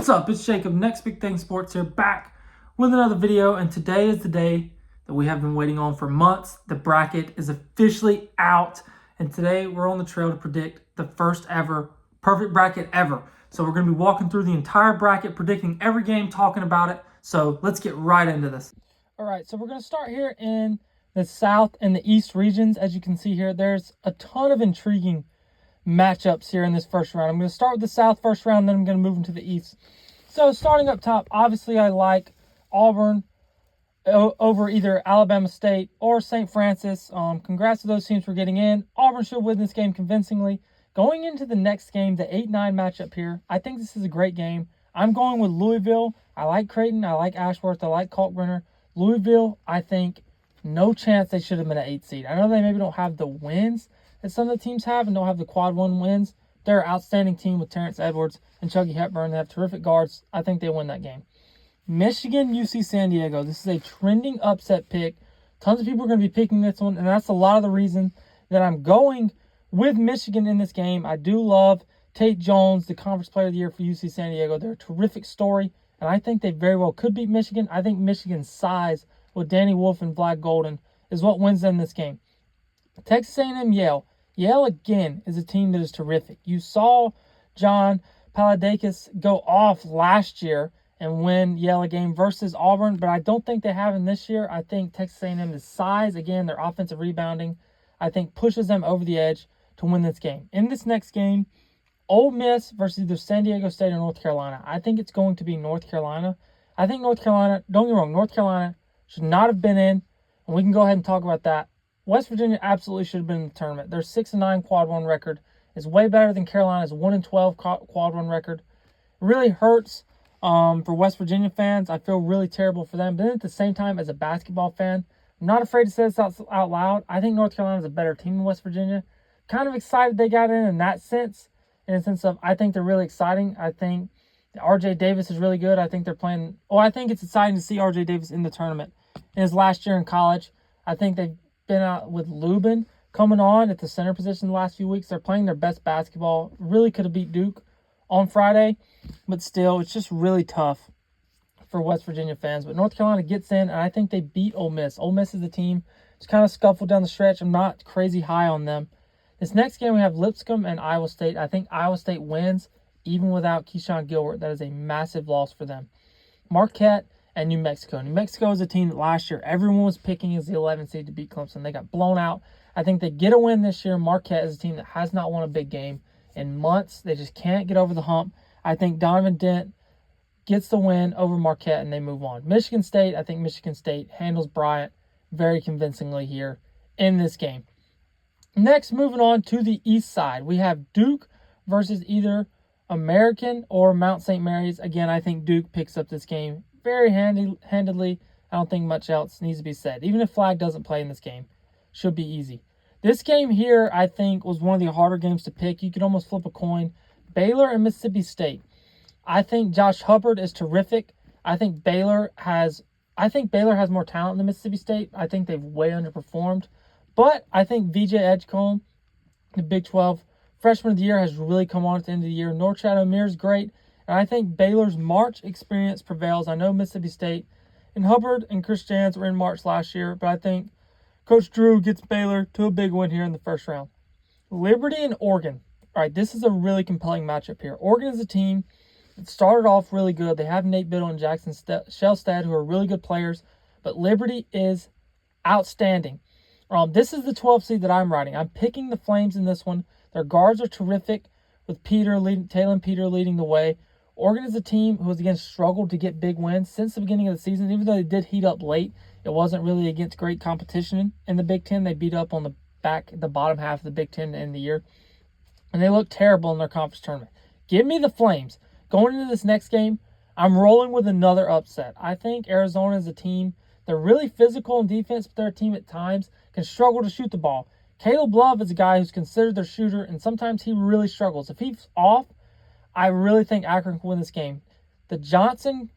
What's up? It's Jacob, Next Big Thing Sports here, back with another video, and today is the day that we have been waiting on for months. The bracket is officially out, and today we're on the trail to predict the first ever perfect bracket ever. So we're going to be walking through the entire bracket, predicting every game, talking about it. So let's get right into this. All right, so we're going to start here in the South and the East regions. As you can see here, there's a ton of intriguing matchups here in this first round. I'm going to start with the South first round, then I'm going to move into the East. So starting up top, obviously I like Auburn over either Alabama State or St. Francis. Congrats to those teams for getting in. Auburn should win this game convincingly. Going into the next game, the 8-9 matchup here, I think this is a great game. I'm going with Louisville. I like Creighton. I like Ashworth. I like Kalkbrenner. Louisville, I think, no chance they should have been an 8 seed. I know they maybe don't have the wins that some of the teams have and don't have the quad 1 wins. They're an outstanding team with Terrence Edwards and Chucky Hepburn. They have terrific guards. I think they win that game. Michigan, UC San Diego. This is a trending upset pick. Tons of people are going to be picking this one, and that's a lot of the reason that I'm going with Michigan in this game. I do love Tate Jones, the Conference Player of the Year for UC San Diego. They're a terrific story, and I think they very well could beat Michigan. I think Michigan's size with Danny Wolf and Vlad Golden is what wins them this game. Texas A&M, Yale. Yale, again, is a team that is terrific. You saw John Paladakis go off last year and win Yale a game versus Auburn, but I don't think they have him this year. I think Texas A&M's size, again, their offensive rebounding, I think pushes them over the edge to win this game. In this next game, Ole Miss versus either San Diego State or North Carolina. I think it's going to be North Carolina. I think North Carolina, don't get me wrong, North Carolina should not have been in, and we can go ahead and talk about that. West Virginia absolutely should have been in the tournament. Their 6-9 quad 1 record is way better than Carolina's 1-12 quad 1 record. It really hurts for West Virginia fans. I feel really terrible for them. But then at the same time, as a basketball fan, I'm not afraid to say this out loud. I think North Carolina is a better team than West Virginia. Kind of excited they got in that sense. In the sense of, I think they're really exciting. I think RJ Davis is really good. I think they're playing. I think it's exciting to see RJ Davis in the tournament. In his last year in college, I think they've been out with Lubin coming on at the center position the last few weeks. They're playing their best basketball. Really could have beat Duke on Friday, but still, it's just really tough for West Virginia fans. But North Carolina gets in, and I think they beat Ole Miss. Ole Miss is the team. It's kind of scuffled down the stretch. I'm not crazy high on them. This next game, we have Lipscomb and Iowa State. I think Iowa State wins, even without Keyshawn Gilbert. That is a massive loss for them. Marquette and New Mexico. New Mexico is a team that last year everyone was picking as the 11th seed to beat Clemson. They got blown out. I think they get a win this year. Marquette is a team that has not won a big game in months. They just can't get over the hump. I think Donovan Dent gets the win over Marquette and they move on. Michigan State, I think Michigan State handles Bryant very convincingly here in this game. Next, moving on to the east side, we have Duke versus either American or Mount St. Mary's. Again, I think Duke picks up this game very handedly. I don't think much else needs to be said. Even if Flag doesn't play in this game, should be easy. This game here, I think, was one of the harder games to pick. You could almost flip a coin. Baylor and Mississippi State. I think Josh Hubbard is terrific. I think Baylor has more talent than Mississippi State. I think they've way underperformed. But I think VJ Edgecombe, the Big 12 Freshman of the Year, has really come on at the end of the year. Norchad Omier is great. And I think Baylor's March experience prevails. I know Mississippi State and Hubbard and Chris Jans were in March last year, but I think Coach Drew gets Baylor to a big win here in the first round. Liberty and Oregon. All right, this is a really compelling matchup here. Oregon is a team that started off really good. They have Nate Biddle and Jackson Shellstad, who are really good players, but Liberty is outstanding. This is the 12th seed that I'm riding. I'm picking the Flames in this one. Their guards are terrific, with Talon Peter leading the way. Oregon is a team who has, again, struggled to get big wins since the beginning of the season. Even though they did heat up late, it wasn't really against great competition in the Big Ten. They beat up on the bottom half of the Big Ten to end the year. And they look terrible in their conference tournament. Give me the Flames. Going into this next game, I'm rolling with another upset. I think Arizona is a team. They're really physical in defense, but they're a team at times can struggle to shoot the ball. Caleb Love is a guy who's considered their shooter, and sometimes he really struggles. If he's off, I really think Akron can win this game. The Johnson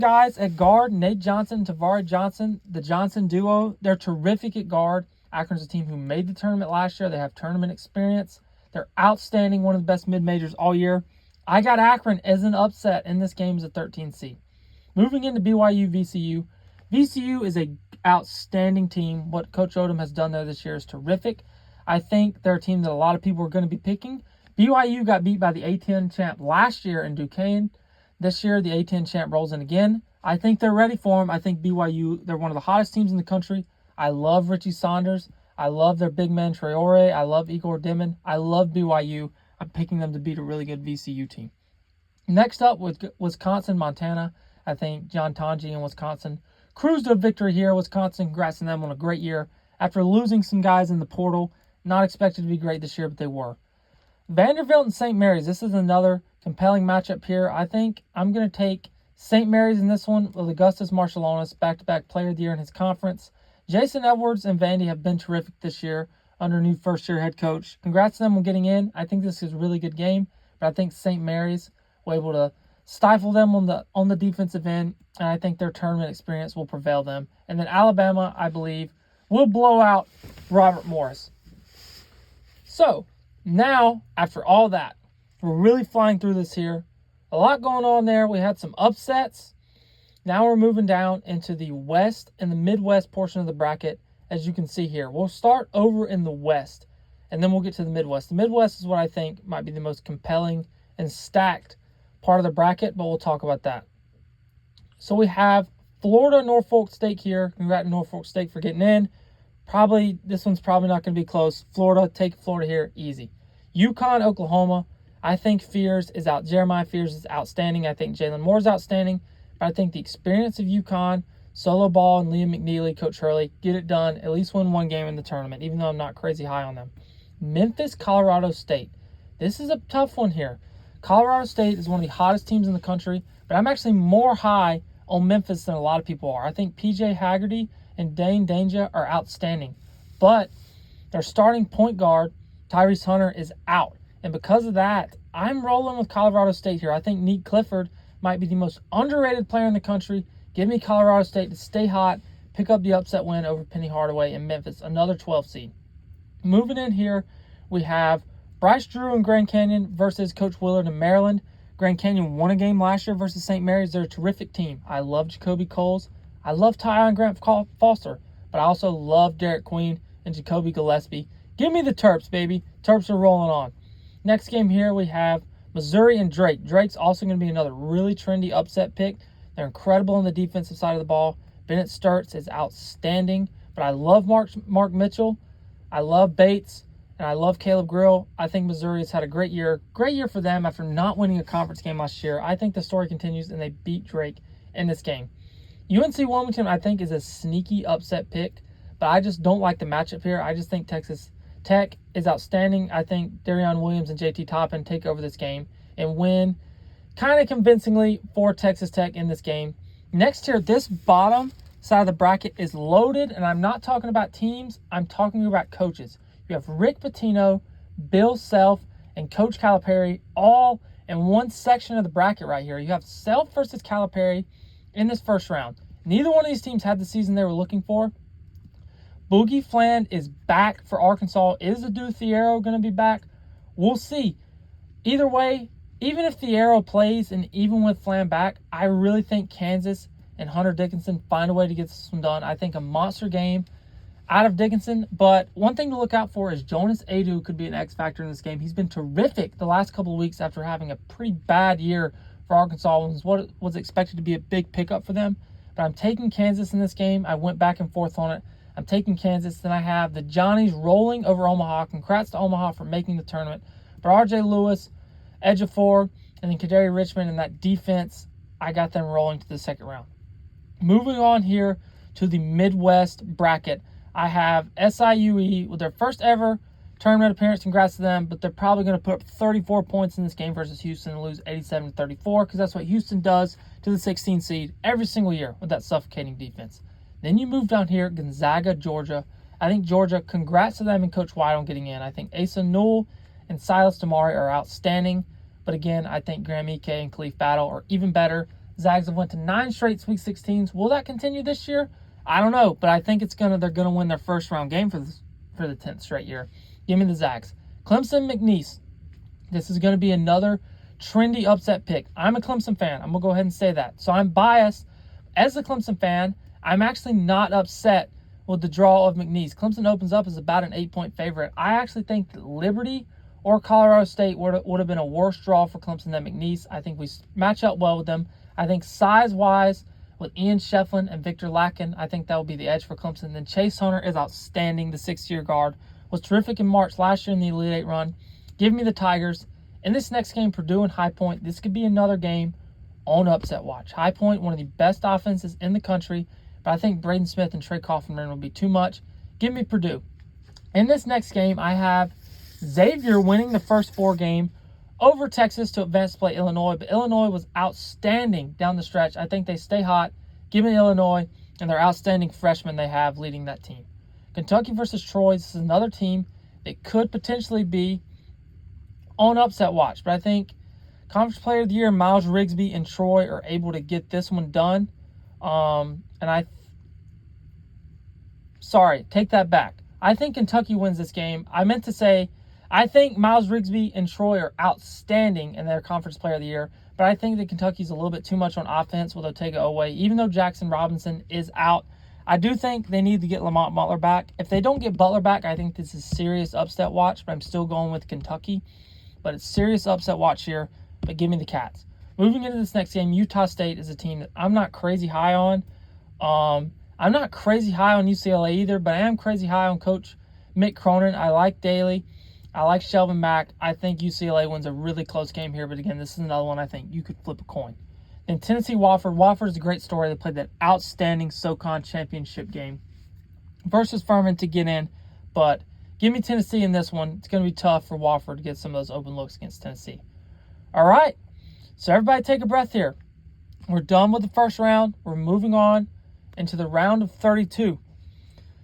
guys at guard, Nate Johnson, Tavari Johnson, the Johnson duo, they're terrific at guard. Akron's a team who made the tournament last year. They have tournament experience. They're outstanding, one of the best mid-majors all year. I got Akron as an upset in this game as a 13 seed. Moving into BYU VCU. VCU is a outstanding team. What Coach Odom has done there this year is terrific. I think they're a team that a lot of people are going to be picking. BYU got beat by the A10 champ last year in Duquesne. This year, the A10 champ rolls in again. I think they're ready for them. I think BYU, they're one of the hottest teams in the country. I love Richie Saunders. I love their big man Traore. I love Igor Dimon. I love BYU. I'm picking them to beat a really good VCU team. Next up with Wisconsin, Montana. I think John Tonji in Wisconsin cruised to a victory here. Wisconsin, congrats on them on a great year. After losing some guys in the portal, not expected to be great this year, but they were. Vanderbilt and St. Mary's. This is another compelling matchup here. I think I'm going to take St. Mary's in this one with Augustus Marciulionis, back-to-back player of the year in his conference. Jason Edwards and Vandy have been terrific this year under new first-year head coach. Congrats to them on getting in. I think this is a really good game, but I think St. Mary's will able to stifle them on the defensive end, and I think their tournament experience will prevail them. And then Alabama, I believe, will blow out Robert Morris. So, now, after all that, we're really flying through this here. A lot going on there. We had some upsets. Now we're moving down into the West and the Midwest portion of the bracket, as you can see here. We'll start over in the West, and then we'll get to the Midwest. The Midwest is what I think might be the most compelling and stacked part of the bracket, but we'll talk about that. So we have Florida, Norfolk State here. Congrats to Norfolk State for getting in. This one's probably not going to be close. Take Florida here, easy. UConn, Oklahoma. I think Jeremiah Fears is outstanding. I think Jalen Moore is outstanding. But I think the experience of UConn, Solo Ball, and Liam McNeely, Coach Hurley, get it done. At least win one game in the tournament, even though I'm not crazy high on them. Memphis, Colorado State. This is a tough one here. Colorado State is one of the hottest teams in the country, but I'm actually more high on Memphis than a lot of people are. I think PJ Haggerty and Dane Danger are outstanding. But their starting point guard, Tyrese Hunter, is out. And because of that, I'm rolling with Colorado State here. I think Nick Clifford might be the most underrated player in the country. Give me Colorado State to stay hot, pick up the upset win over Penny Hardaway in Memphis, another 12 seed. Moving in here, we have Bryce Drew and Grand Canyon versus Coach Willard in Maryland. Grand Canyon won a game last year versus St. Mary's. They're a terrific team. I love Jacoby Coles. I love Tyon Grant Foster, but I also love Derek Queen and Jacoby Gillespie. Give me the Terps, baby. Terps are rolling on. Next game here, we have Missouri and Drake. Drake's also going to be another really trendy upset pick. They're incredible on the defensive side of the ball. Bennett Sturts is outstanding, but I love Mark Mitchell. I love Bates, and I love Caleb Grill. I think Missouri has had a great year. Great year for them after not winning a conference game last year. I think the story continues, and they beat Drake in this game. UNC Wilmington, I think, is a sneaky upset pick, but I just don't like the matchup here. I just think Texas Tech is outstanding. I think Darion Williams and JT Toppin take over this game and win kind of convincingly for Texas Tech in this game. Next here, this bottom side of the bracket is loaded, and I'm not talking about teams. I'm talking about coaches. You have Rick Pitino, Bill Self, and Coach Calipari all in one section of the bracket right here. You have Self versus Calipari in this first round. Neither one of these teams had the season they were looking for. Boogie Fland is back for Arkansas. Is Adu Thiero going to be back? We'll see. Either way, even if Thiero plays and even with Fland back, I really think Kansas and Hunter Dickinson find a way to get this one done. I think a monster game out of Dickinson. But one thing to look out for is Jonas Adu could be an X factor in this game. He's been terrific the last couple of weeks after having a pretty bad year for Arkansas. It was what was expected to be a big pickup for them. But I'm taking Kansas in this game. I went back and forth on it. I'm taking Kansas. Then I have the Johnnies rolling over Omaha. Congrats to Omaha for making the tournament. But R.J. Lewis, Ejiofor, and then Kadari Richmond and that defense, I got them rolling to the second round. Moving on here to the Midwest bracket, I have SIUE with their first ever tournament appearance. Congrats to them, but they're probably going to put up 34 points in this game versus Houston and lose 87-34 because that's what Houston does to the 16 seed every single year with that suffocating defense. Then you move down here, Gonzaga, Georgia. I think Georgia, congrats to them and Coach White on getting in. I think Asa Newell and Silas Damari are outstanding. But again, I think Graham Ike and Khalif Battle are even better. Zags have went to 9 straight Sweet 16s. Will that continue this year? I don't know, but I think they're gonna win their first round game for the 10th straight year. Give me the Zags. Clemson, McNeese. This is going to be another trendy upset pick. I'm a Clemson fan. I'm going to go ahead and say that. So I'm biased. As a Clemson fan, I'm actually not upset with the draw of McNeese. Clemson opens up as about an 8-point favorite. I actually think that Liberty or Colorado State would have been a worse draw for Clemson than McNeese. I think we match up well with them. I think size-wise, with Ian Shefflin and Victor Lacken, I think that will be the edge for Clemson. Then Chase Hunter is outstanding, the sixth-year guard. Was terrific in March last year in the Elite Eight run. Give me the Tigers. In this next game, Purdue and High Point, this could be another game on upset watch. High Point, one of the best offenses in the country, but I think Braden Smith and Trey Kaufman will be too much. Give me Purdue. In this next game, I have Xavier winning the first 4 game over Texas to advance to play Illinois, but Illinois was outstanding down the stretch. I think they stay hot. Give me Illinois and their outstanding freshmen they have leading that team. Kentucky versus Troy, this is another team that could potentially be on upset watch, but I think Conference Player of the Year, Miles Rigsby and Troy are able to get this one done. Take that back. I think Kentucky wins this game. I meant to say, I think Miles Rigsby and Troy are outstanding in their Conference Player of the Year, but I think that Kentucky's a little bit too much on offense with Otega Oweh. Even though Jackson Robinson is out, I do think they need to get Lamont Butler back. If they don't get Butler back, I think this is serious upset watch, but I'm still going with Kentucky. But it's serious upset watch here, but give me the Cats. Moving into this next game, Utah State is a team that I'm not crazy high on. I'm not crazy high on UCLA either, but I am crazy high on Coach Mick Cronin. I like Daly. I like Shelvin Mack. I think UCLA wins a really close game here, but again, this is another one I think you could flip a coin. Then Tennessee Wofford. Wofford is a great story. They played that outstanding SoCon championship game versus Furman to get in, but give me Tennessee in this one. It's going to be tough for Wofford to get some of those open looks against Tennessee. All right, so everybody take a breath here. We're done with the first round. We're moving on into the round of 32.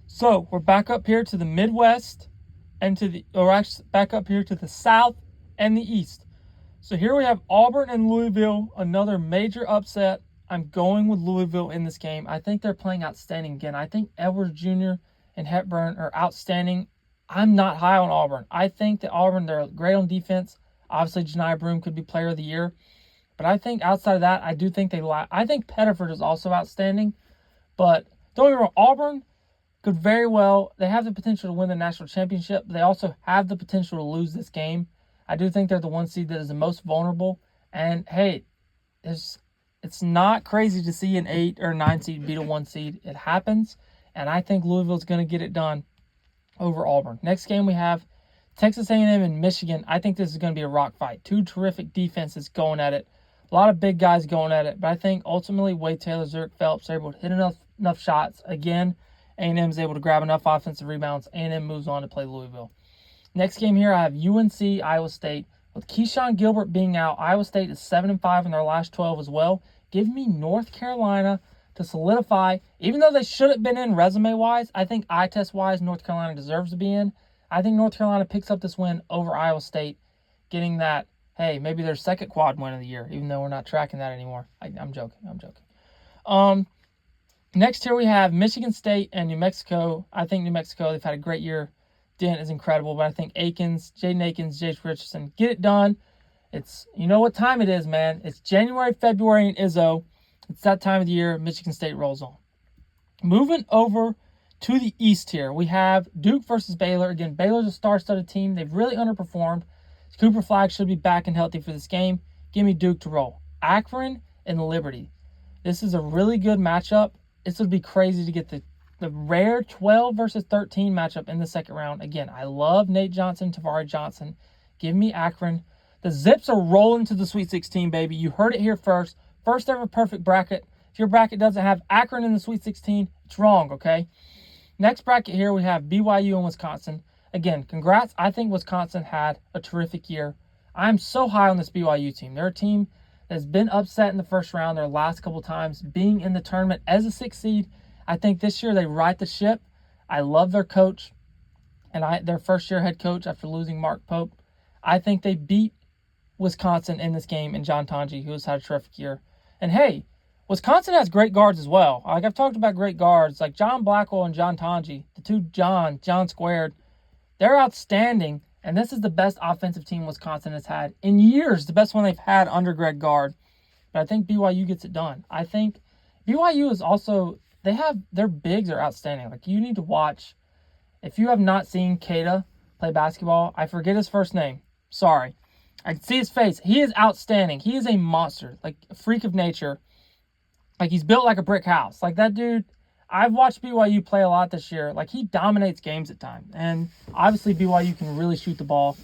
So we're back up here to the Midwest and back up here to the South and the East. So here we have Auburn and Louisville, another major upset. I'm going with Louisville in this game. I think they're playing outstanding again. I think Edwards Jr. and Hepburn are outstandanding. I'm not high on Auburn. I think that Auburn, they're great on defense. Obviously, Janai Broome could be player of the year. But I think outside of that, I do think I think Pettiford is also outstanding. But don't get me wrong, Auburn could very well, they have the potential to win the national championship. But they also have the potential to lose this game. I do think they're the 1 seed that is the most vulnerable. And, hey, it's not crazy to see an 8 or 9 seed beat a 1 seed. It happens. And I think Louisville's going to get it done over Auburn. Next game we have Texas A&M and Michigan. I think this is going to be a rock fight. 2 terrific defenses going at it. A lot of big guys going at it. But I think ultimately Wade Taylor, Zurich Phelps are able to hit enough shots. Again, A&M is able to grab enough offensive rebounds. A&M moves on to play Louisville. Next game here, I have UNC, Iowa State. With Keyshawn Gilbert being out, Iowa State is 7-5 in their last 12 as well. Give me North Carolina to solidify. Even though they should have been in resume-wise, I think eye test-wise, North Carolina deserves to be in. I think North Carolina picks up this win over Iowa State, getting that, hey, maybe their second quad win of the year, even though we're not tracking that anymore. I'm joking. Next here we have Michigan State and New Mexico. I think New Mexico, they've had a great year. Dent is incredible, but I think Jaden Akins, Jake Richardson, get it done. It's, you know what time it is, man. It's January, February, and Izzo. It's that time of the year. Michigan State rolls on. Moving over to the East here, we have Duke versus Baylor. Again, Baylor's a star-studded team. They've really underperformed. Cooper Flagg should be back and healthy for this game. Give me Duke to roll. Akron and Liberty. This is a really good matchup. This would be crazy to get the rare 12 versus 13 matchup in the second round. Again, I love Nate Johnson, Tavari Johnson. Give me Akron. The Zips are rolling to the Sweet 16, baby. You heard it here first. First ever perfect bracket. If your bracket doesn't have Akron in the Sweet 16, it's wrong, okay? Next bracket here, we have BYU and Wisconsin. Again, congrats. I think Wisconsin had a terrific year. I'm so high on this BYU team. They're a team that's been upset in the first round their last couple times, being in the tournament as a 6th seed. I think this year they right the ship. I love their coach and their first-year head coach after losing Mark Pope. I think they beat Wisconsin in this game and John Tonji, who has had a terrific year. And, hey, Wisconsin has great guards as well. Like, I've talked about great guards, like John Blackwell and John Tonji, the two John squared. They're outstanding. And this is the best offensive team Wisconsin has had in years, the best one they've had under Greg Gard. But I think BYU gets it done. I think BYU is also, their bigs are outstanding. Like, you need to watch. If you have not seen Keita play basketball, I forget his first name. Sorry. I can see his face. He is outstanding. He is a monster, like a freak of nature. Like, he's built like a brick house. Like, that dude, I've watched BYU play a lot this year. Like, he dominates games at times. And obviously BYU can really shoot the ball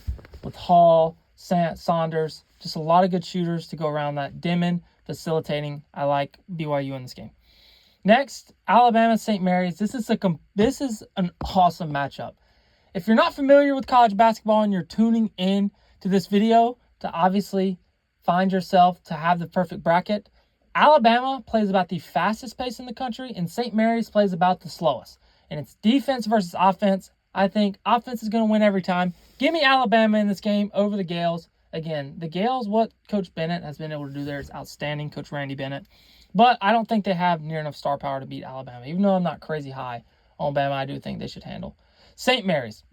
with Hall, Saunders, just a lot of good shooters to go around that. Dimon facilitating. I like BYU in this game. Next, Alabama St. Mary's. This is an awesome matchup. If you're not familiar with college basketball and you're tuning in to this video to obviously find yourself to have the perfect bracket, Alabama plays about the fastest pace in the country, and St. Mary's plays about the slowest. And it's defense versus offense. I think offense is going to win every time. Give me Alabama in this game over the Gales. Again, the Gales, what Coach Bennett has been able to do there is outstanding, Coach Randy Bennett. But I don't think they have near enough star power to beat Alabama. Even though I'm not crazy high on Bama, I do think they should handle St. Mary's.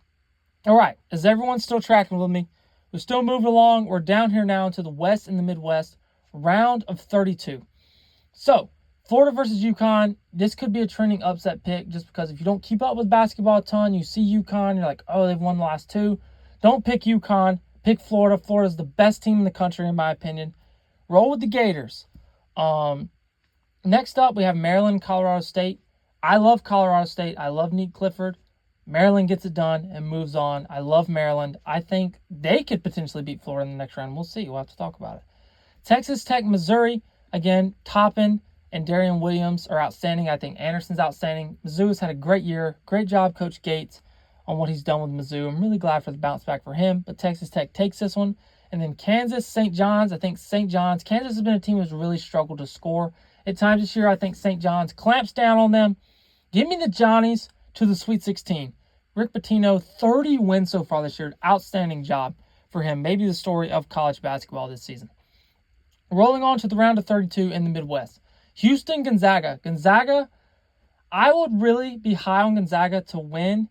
All right, is everyone still tracking with me? We're still moving along. We're down here now into the West and the Midwest, round of 32. So, Florida versus UConn. This could be a trending upset pick just because if you don't keep up with basketball a ton, you see UConn, you're like, oh, they've won the last two. Don't pick UConn. Pick Florida. Florida's the best team in the country, in my opinion. Roll with the Gators. Next up, we have Maryland, Colorado State. I love Colorado State. I love Nate Clifford. Maryland gets it done and moves on. I love Maryland. I think they could potentially beat Florida in the next round. We'll see. We'll have to talk about it. Texas Tech, Missouri. Again, Toppin and Darian Williams are outstanding. I think Anderson's outstanding. Mizzou's had a great year. Great job, Coach Gates, on what he's done with Mizzou. I'm really glad for the bounce back for him. But Texas Tech takes this one. And then Kansas, St. John's. I think St. John's. Kansas has been a team who's really struggled to score at times this year. I think St. John's clamps down on them. Give me the Johnnies to the Sweet 16. Rick Pitino, 30 wins so far this year. Outstanding job for him. Maybe the story of college basketball this season. Rolling on to the round of 32 in the Midwest. Houston, Gonzaga. Gonzaga, I would really be high on Gonzaga to win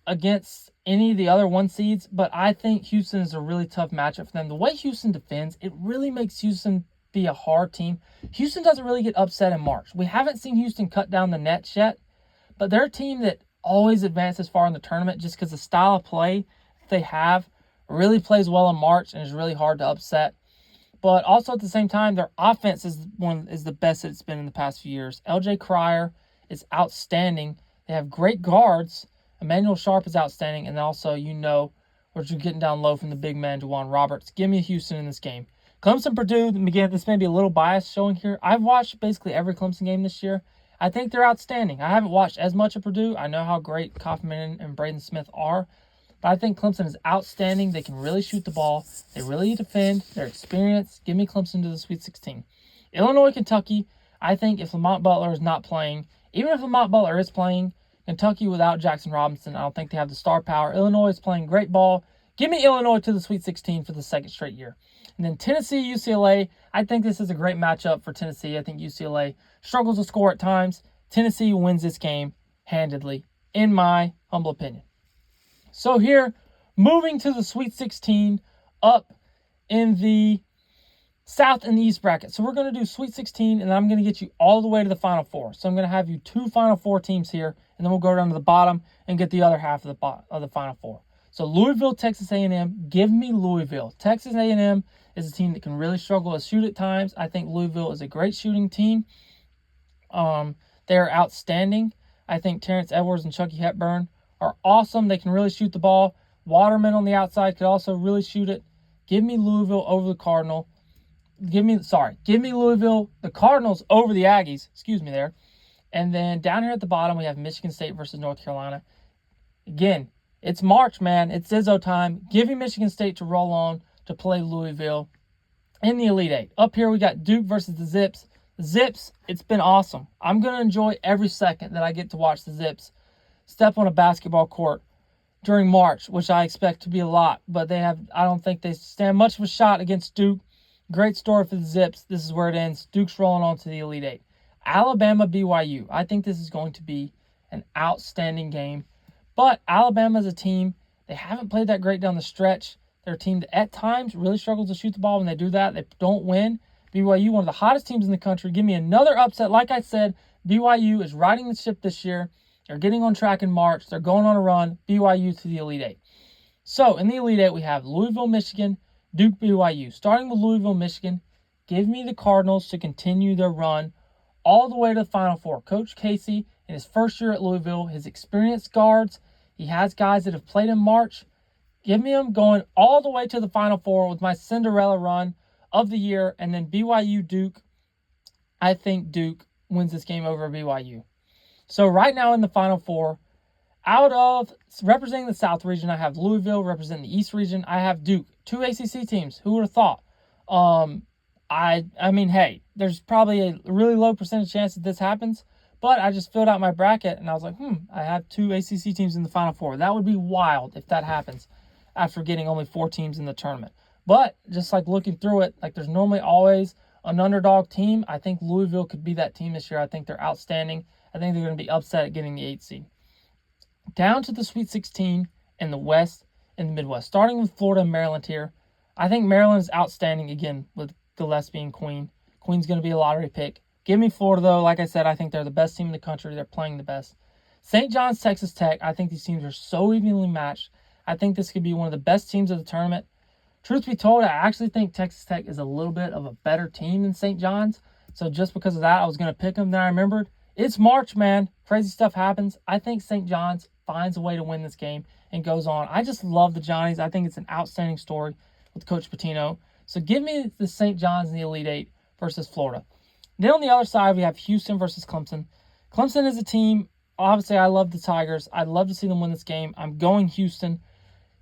against any of the other one seeds, but I think Houston is a really tough matchup for them. The way Houston defends, it really makes Houston be a hard team. Houston doesn't really get upset in March. We haven't seen Houston cut down the nets yet, but they're a team that always advances far in the tournament just because the style of play they have really plays well in March and is really hard to upset. But also at the same time, their offense is the best it's been in the past few years. LJ Cryer is outstanding. They have great guards. Emmanuel Sharp is outstanding. And also, we're just getting down low from the big man, Juwan Roberts. Give me Houston in this game. Clemson, Purdue, again, this may be a little bias showing here. I've watched basically every Clemson game this year. I think they're outstanding. I haven't watched as much of Purdue. I know how great Kaufman and Braden Smith are. But I think Clemson is outstanding. They can really shoot the ball. They really defend. They're experienced. Give me Clemson to the Sweet 16. Illinois, Kentucky. I think if Lamont Butler is not playing, even if Lamont Butler is playing, Kentucky without Jackson Robinson, I don't think they have the star power. Illinois is playing great ball. Give me Illinois to the Sweet 16 for the second straight year. And then Tennessee, UCLA. I think this is a great matchup for Tennessee. I think UCLA struggles to score at times. Tennessee wins this game handedly, in my humble opinion. So here, moving to the Sweet 16 up in the South and the East bracket. So we're going to do Sweet 16, and I'm going to get you all the way to the Final Four. So I'm going to have you two Final Four teams here, and then we'll go down to the bottom and get the other half of the Final Four. So Louisville, Texas A&M. Give me Louisville. Texas A&M is a team that can really struggle to shoot at times. I think Louisville is a great shooting team. They're outstanding. I think Terrence Edwards and Chucky Hepburn are awesome. They can really shoot the ball. Waterman on the outside could also really shoot it. Give me Louisville over the Cardinal. Give me Louisville, the Cardinals over the Aggies. Excuse me there. And then down here at the bottom, we have Michigan State versus North Carolina. Again, it's March, man. It's Izzo time. Give me Michigan State to roll on to play Louisville in the Elite Eight. Up here, we got Duke versus the Zips. Zips, it's been awesome. I'm going to enjoy every second that I get to watch the Zips step on a basketball court during March, which I expect to be a lot. But I don't think they stand much of a shot against Duke. Great story for the Zips. This is where it ends. Duke's rolling on to the Elite Eight. Alabama, BYU. I think this is going to be an outstanding game. But Alabama is a team They haven't played that great down the stretch. They're a team that at times really struggles to shoot the ball. When they do that, they don't win. BYU, one of the hottest teams in the country. Give me another upset. Like I said, BYU is riding the ship this year. They're getting on track in March. They're going on a run. BYU to the Elite Eight. So in the Elite Eight, we have Louisville, Michigan, Duke, BYU. Starting with Louisville, Michigan, give me the Cardinals to continue their run all the way to the Final Four. Coach Casey, in his first year at Louisville, his experienced guards, he has guys that have played in March. Give me them going all the way to the Final Four with my Cinderella run of the year, and then BYU, Duke. I think Duke wins this game over BYU. So right now in the Final Four, out of representing the South region, I have Louisville. Representing the East region, I have Duke. 2 ACC teams. Who would have thought? I mean, hey, there's probably a really low percentage chance that this happens, but I just filled out my bracket and I was like, I have 2 ACC teams in the Final Four. That would be wild if that happens after getting only 4 teams in the tournament. But just like looking through it, like there's normally always an underdog team. I think Louisville could be that team this year. I think they're outstanding. I think they're going to be upset at getting the 8th seed. Down to the Sweet 16 in the West and the Midwest. Starting with Florida and Maryland here. I think Maryland is outstanding again with Gillespie and Queen. Queen's going to be a lottery pick. Give me Florida, though. Like I said, I think they're the best team in the country. They're playing the best. St. John's, Texas Tech. I think these teams are so evenly matched. I think this could be one of the best teams of the tournament. Truth be told, I actually think Texas Tech is a little bit of a better team than St. John's. So just because of that, I was going to pick them. Then I remembered, it's March, man. Crazy stuff happens. I think St. John's finds a way to win this game and goes on. I just love the Johnnies. I think it's an outstanding story with Coach Pitino. So give me the St. John's in the Elite Eight versus Florida. Then on the other side, we have Houston versus Clemson. Clemson is a team, obviously I love the Tigers. I'd love to see them win this game. I'm going Houston.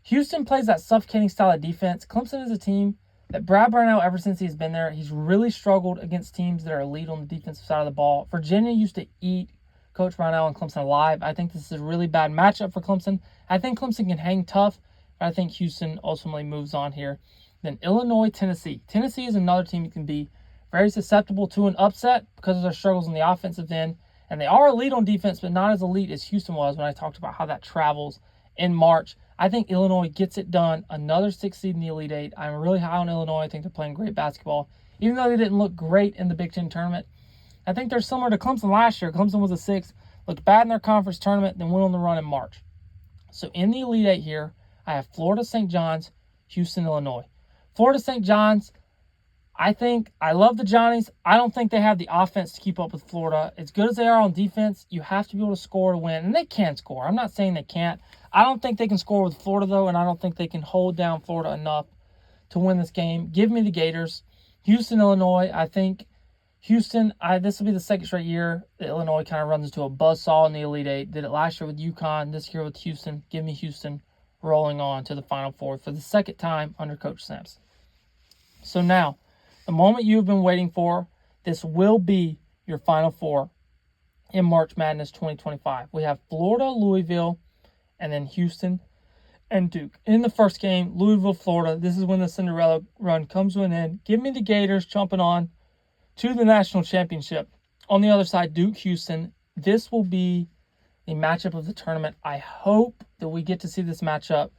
Houston plays that suffocating style of defense. Clemson is a team that Brad Brownell, ever since he's been there, he's really struggled against teams that are elite on the defensive side of the ball. Virginia used to eat Coach Brownell and Clemson alive. I think this is a really bad matchup for Clemson. I think Clemson can hang tough, but I think Houston ultimately moves on here. Then Illinois, Tennessee. Tennessee is another team you can be very susceptible to an upset because of their struggles on the offensive end. And they are elite on defense, but not as elite as Houston was when I talked about how that travels in March. I think Illinois gets it done. Another 6th seed in the Elite Eight. I'm really high on Illinois. I think they're playing great basketball. Even though they didn't look great in the Big Ten tournament, I think they're similar to Clemson last year. Clemson was a 6th, looked bad in their conference tournament, then went on the run in March. So in the Elite Eight here, I have Florida, St. John's, Houston, Illinois. Florida, St. John's, I love the Johnnies. I don't think they have the offense to keep up with Florida. As good as they are on defense, you have to be able to score to win. And they can score. I'm not saying they can't. I don't think they can score with Florida, though, and I don't think they can hold down Florida enough to win this game. Give me the Gators. Houston, Illinois, I think Houston, this will be the 2nd straight year that Illinois kind of runs into a buzzsaw in the Elite Eight. Did it last year with UConn, this year with Houston. Give me Houston rolling on to the Final Four for the 2nd time under Coach Sampson. So now, the moment you have been waiting for, this will be your Final Four in March Madness 2025. We have Florida, Louisville, and then Houston and Duke. In the first game, Louisville, Florida, this is when the Cinderella run comes to an end. Give me the Gators jumping on to the national championship. On the other side, Duke, Houston. This will be the matchup of the tournament. I hope that we get to see this matchup.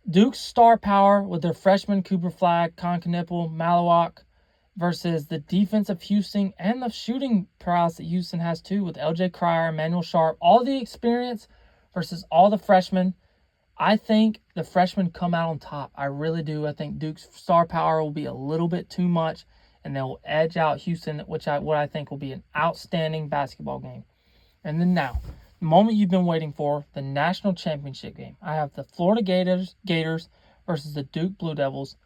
Duke's star power with their freshmen Cooper Flagg, Konkanippel, Malawak versus the defense of Houston and the shooting prowess that Houston has too with LJ Cryer, Emmanuel Sharp, all the experience versus all the freshmen. I think the freshmen come out on top. I really do. I think Duke's star power will be a little bit too much and they'll edge out Houston, what I think will be an outstanding basketball game. And then now, the moment you've been waiting for, the national championship game. I have the Florida Gators versus the Duke Blue Devils,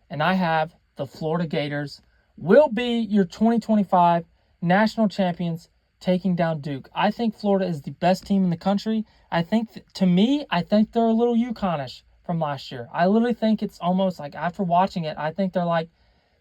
and I have the Florida Gators will be your 2025 national champions taking down Duke. I think Florida is the best team in the country. I think they're a little UConn-ish from last year. I literally think it's almost like after watching it, I think they're like,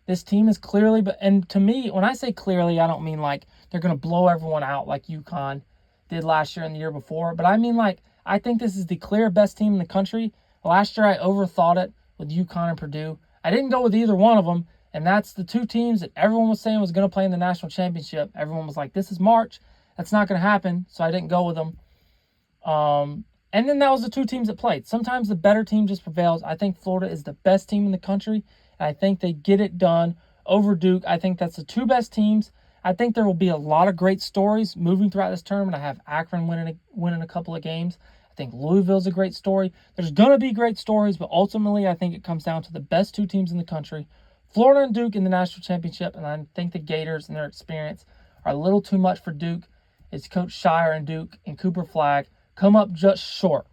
this team is clearly, and to me, when I say clearly, I don't mean like they're going to blow everyone out like UConn did last year and the year before. But I mean, like, I think this is the clear best team in the country. Last year, I overthought it with UConn and Purdue. I didn't go with either one of them, and that's the 2 teams that everyone was saying was going to play in the national championship. Everyone was like, this is March. That's not going to happen, so I didn't go with them. And then that was the two teams that played. Sometimes the better team just prevails. I think Florida is the best team in the country, and I think they get it done over Duke. I think that's the two best teams. I think there will be a lot of great stories moving throughout this tournament. I have Akron winning a couple of games. I think Louisville's a great story. There's going to be great stories, but ultimately I think it comes down to the best two teams in the country, Florida and Duke in the national championship, and I think the Gators and their experience are a little too much for Duke. It's Coach Shire and Duke and Cooper Flagg come up just short.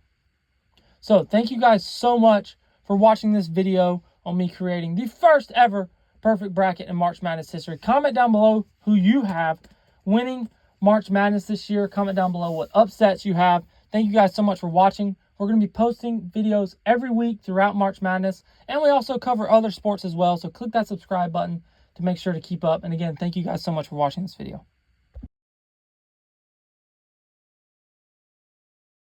So thank you guys so much for watching this video on me creating the first ever perfect bracket in March Madness history. Comment down below who you have winning March Madness this year. Comment down below what upsets you have. Thank you guys so much for watching. We're going to be posting videos every week throughout March Madness, and we also cover other sports as well. So click that subscribe button to make sure to keep up. And again, thank you guys so much for watching this video.